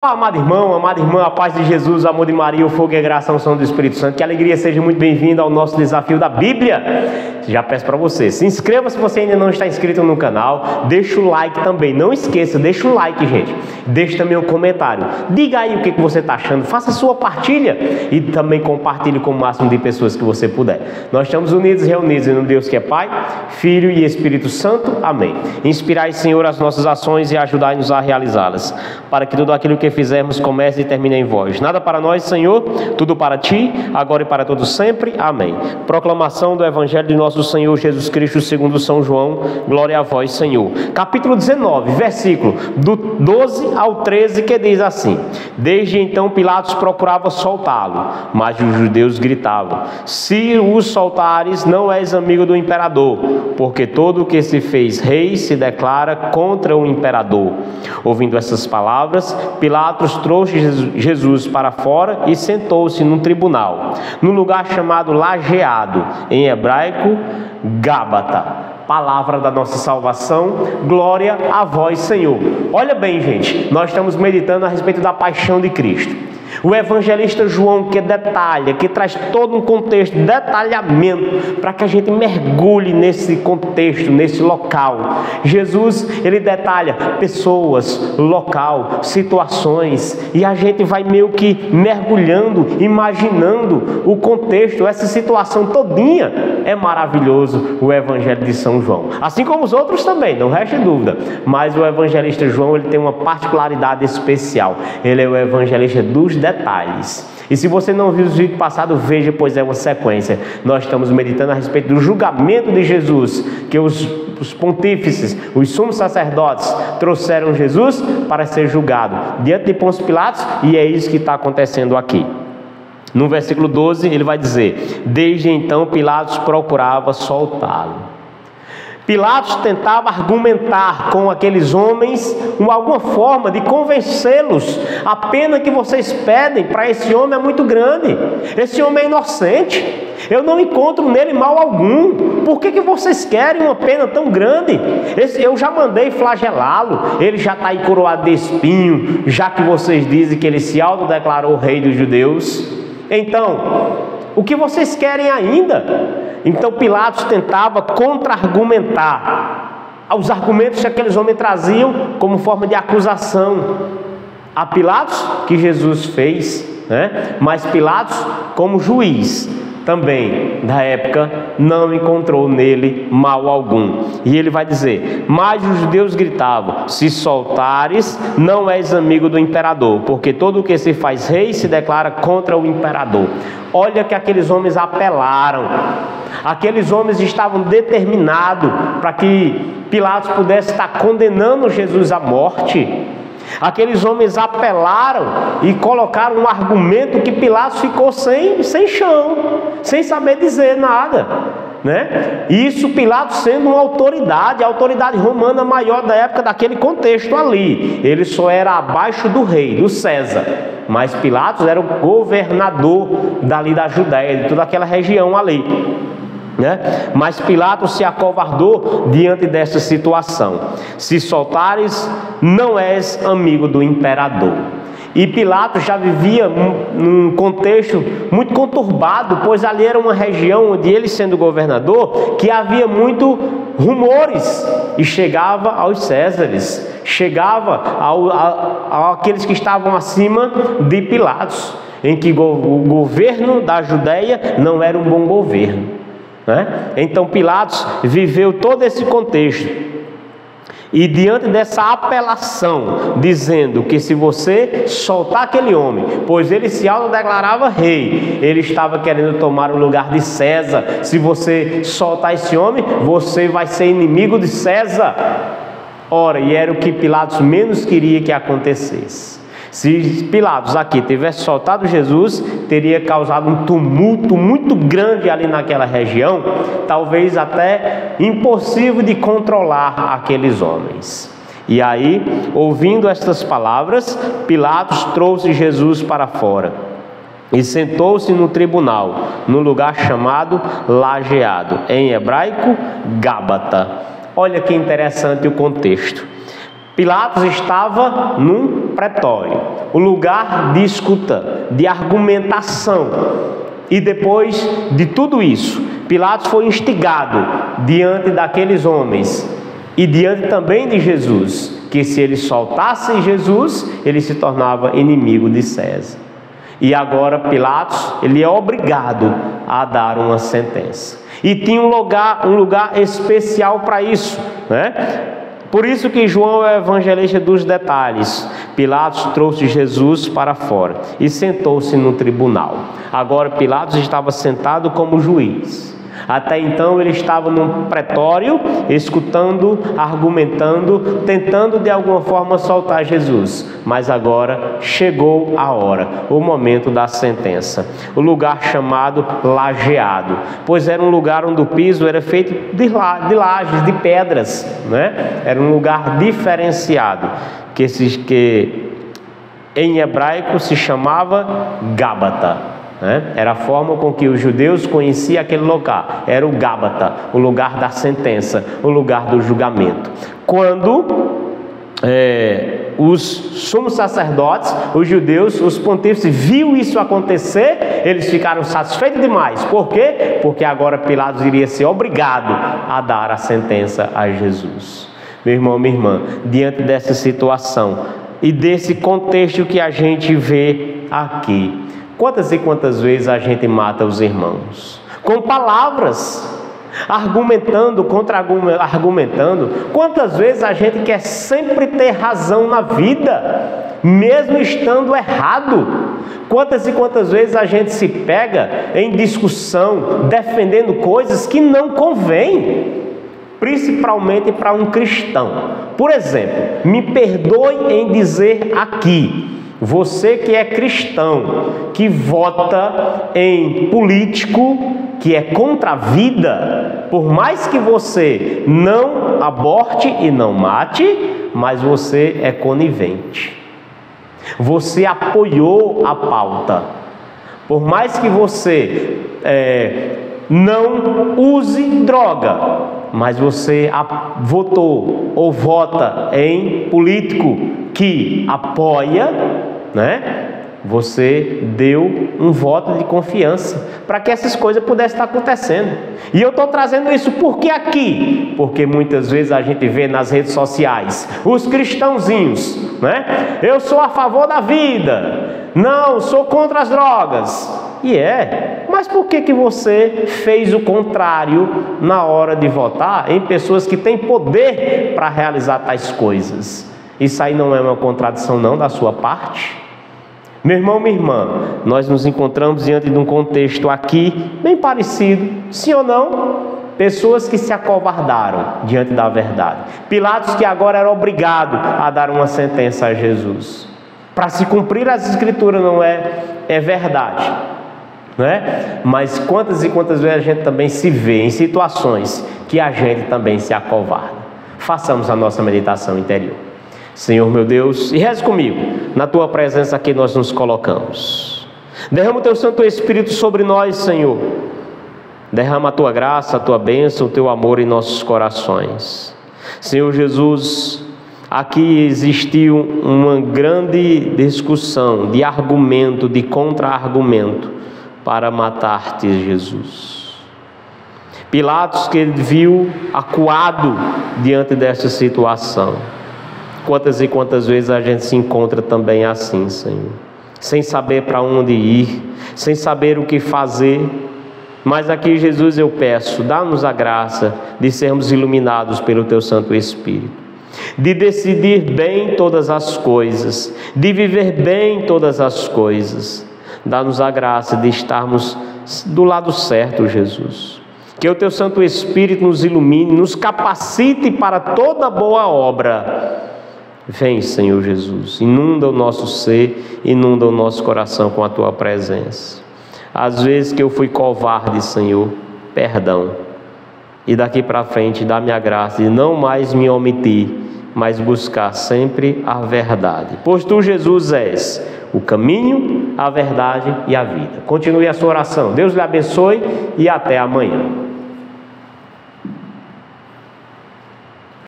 Amado irmão, amada irmã, a paz de Jesus, o amor de Maria, o fogo e a graça, a unção do Espírito Santo. Que alegria, seja muito bem-vindo ao nosso desafio da Bíblia. Já peço para você, se inscreva se você ainda não está inscrito no canal. Deixa o like também, não esqueça, deixa o like, gente. Deixa também um comentário. Diga aí o que você está achando, faça a sua partilha e também compartilhe com o máximo de pessoas que você puder. Nós estamos unidos e reunidos em um Deus que é Pai, Filho e Espírito Santo. Amém. Inspirai, Senhor, as nossas ações e ajudai-nos a realizá-las, para que tudo aquilo que fizermos comece e termine em vós. Nada para nós, Senhor, tudo para ti, agora e para todos sempre. Amém. Proclamação do Evangelho de nosso Senhor Jesus Cristo segundo São João. Glória a vós, Senhor. Capítulo 19, versículo do 12 ao 13, que diz assim: Desde então Pilatos procurava soltá-lo, mas os judeus gritavam: Se o soltares, não és amigo do imperador, porque todo o que se fez rei se declara contra o imperador. Ouvindo essas palavras, Pilatos trouxe Jesus para fora e sentou-se num tribunal, no lugar chamado Lajeado, em hebraico Gábata. Palavra da nossa salvação, glória a vós, Senhor. Olha bem, gente, nós estamos meditando a respeito da paixão de Cristo. O evangelista João que detalha, que traz todo um contexto, detalhamento, para que a gente mergulhe nesse contexto, nesse local. Jesus, ele detalha pessoas, local, situações, e a gente vai meio que mergulhando, imaginando o contexto, essa situação todinha. É maravilhoso o evangelho de São João, assim como os outros também, não resta dúvida, mas o evangelista João, ele tem uma particularidade especial. Ele é o evangelista dos detalhes. E se você não viu o vídeo passado, veja, pois é uma sequência. Nós estamos meditando a respeito do julgamento de Jesus, que os pontífices, os sumos sacerdotes trouxeram Jesus para ser julgado diante de Pôncio Pilatos, e é isso que está acontecendo aqui. No versículo 12 ele vai dizer: Desde então Pilatos procurava soltá-lo. Pilatos tentava argumentar com aqueles homens alguma forma de convencê-los. A pena que vocês pedem para esse homem é muito grande. Esse homem é inocente. Eu não encontro nele mal algum. Por que vocês querem uma pena tão grande? Eu já mandei flagelá-lo. Ele já está aí coroado de espinho, já que vocês dizem que ele se autodeclarou rei dos judeus. Então, o que vocês querem ainda? Então Pilatos tentava contra-argumentar aos argumentos que aqueles homens traziam como forma de acusação a Pilatos, que Jesus fez, né? Mas Pilatos, como juiz também da época, não encontrou nele mal algum. E ele vai dizer: Mas os judeus gritavam: Se soltares, não és amigo do imperador, porque todo o que se faz rei se declara contra o imperador. Olha que aqueles homens apelaram. Aqueles homens estavam determinados para que Pilatos pudesse estar condenando Jesus à morte. Aqueles homens apelaram e colocaram um argumento que Pilatos ficou sem chão, sem saber dizer nada, né? Isso Pilatos sendo uma autoridade, a autoridade romana maior da época, daquele contexto ali. Ele só era abaixo do rei, do César, mas Pilatos era o governador dali da Judéia, de toda aquela região ali, né? Mas Pilatos se acovardou diante dessa situação. Se soltares, não és amigo do imperador. E Pilatos já vivia num contexto muito conturbado, pois ali era uma região onde ele, sendo governador, que havia muito rumores, e chegava aos Césares, chegava àqueles que estavam acima de Pilatos, em que o governo da Judéia não era um bom governo, né? Então Pilatos viveu todo esse contexto. E diante dessa apelação, dizendo que se você soltar aquele homem, pois ele se autodeclarava rei, ele estava querendo tomar o lugar de César. Se você soltar esse homem, você vai ser inimigo de César. Ora, e era o que Pilatos menos queria que acontecesse. Se Pilatos aqui tivesse soltado Jesus, teria causado um tumulto muito grande ali naquela região, talvez até impossível de controlar aqueles homens. E aí, ouvindo estas palavras, Pilatos trouxe Jesus para fora e sentou-se no tribunal, no lugar chamado Lajeado, em hebraico Gábata. Olha que interessante o contexto. Pilatos estava num pretório. o lugar de escuta, de argumentação. E depois de tudo isso, Pilatos foi instigado diante daqueles homens e diante também de Jesus, que se ele soltasse Jesus, ele se tornava inimigo de César. E agora Pilatos, ele é obrigado a dar uma sentença. E tinha um lugar especial para isso, né? Por isso que João é o evangelista dos detalhes. Pilatos trouxe Jesus para fora e sentou-se no tribunal. Agora Pilatos estava sentado como juiz. Até então ele estava num pretório, escutando, argumentando, tentando de alguma forma soltar Jesus. Mas agora chegou a hora, o momento da sentença. O lugar chamado lajeado, pois era um lugar onde o piso era feito de lajes, de pedras, né? Era um lugar diferenciado, que em hebraico se chamava Gábata. Era a forma com que os judeus conheciam aquele lugar. Era o Gábata, o lugar da sentença, o lugar do julgamento. Quando os sumos sacerdotes, os judeus, os pontífices viu isso acontecer, eles ficaram satisfeitos demais. Por quê? Porque agora Pilatos iria ser obrigado a dar a sentença a Jesus. Meu irmão, minha irmã, diante dessa situação e desse contexto que a gente vê aqui, quantas e quantas vezes a gente mata os irmãos? Com palavras, argumentando, contra-argumentando. Quantas vezes a gente quer sempre ter razão na vida, mesmo estando errado? Quantas e quantas vezes a gente se pega em discussão, defendendo coisas que não convêm, principalmente para um cristão. Por exemplo, me perdoe em dizer aqui, você que é cristão, que vota em político que é contra a vida, por mais que você não aborte e não mate, mas você é conivente. Você apoiou a pauta. Por mais que você não use droga, mas você votou ou vota em político que apoia, né? Você deu um voto de confiança para que essas coisas pudessem estar acontecendo. E eu estou trazendo isso porque aqui? Porque muitas vezes a gente vê nas redes sociais os cristãozinhos, né? Eu sou a favor da vida, não, sou contra as drogas. Mas por que você fez o contrário na hora de votar em pessoas que têm poder para realizar tais coisas? Isso aí não é uma contradição não da sua parte? Meu irmão, minha irmã, nós nos encontramos diante de um contexto aqui bem parecido, sim ou não? Pessoas que se acovardaram diante da verdade. Pilatos que agora era obrigado a dar uma sentença a Jesus. Para se cumprir as escrituras não é verdade, né? Mas quantas e quantas vezes a gente também se vê em situações que a gente também se acovarda. Façamos a nossa meditação interior. Senhor meu Deus, e reze comigo, na Tua presença aqui nós nos colocamos. Derrama o Teu Santo Espírito sobre nós, Senhor. Derrama a Tua graça, a Tua bênção, o Teu amor em nossos corações. Senhor Jesus, aqui existiu uma grande discussão de argumento, de contra-argumento para matar-te, Jesus. Pilatos, que ele viu acuado diante dessa situação. Quantas e quantas vezes a gente se encontra também assim, Senhor, sem saber para onde ir, sem saber o que fazer. Mas aqui, Jesus, eu peço, dá-nos a graça de sermos iluminados pelo Teu Santo Espírito, de decidir bem todas as coisas, de viver bem todas as coisas. Dá-nos a graça de estarmos do lado certo, Jesus. Que o Teu Santo Espírito nos ilumine, nos capacite para toda boa obra. Vem, Senhor Jesus, inunda o nosso ser, inunda o nosso coração com a Tua presença. Às vezes que eu fui covarde, Senhor, perdão. E daqui para frente dá-me a graça de não mais me omitir, mas buscar sempre a verdade. Pois Tu, Jesus, és o caminho, a verdade e a vida. Continue a sua oração. Deus lhe abençoe e até amanhã.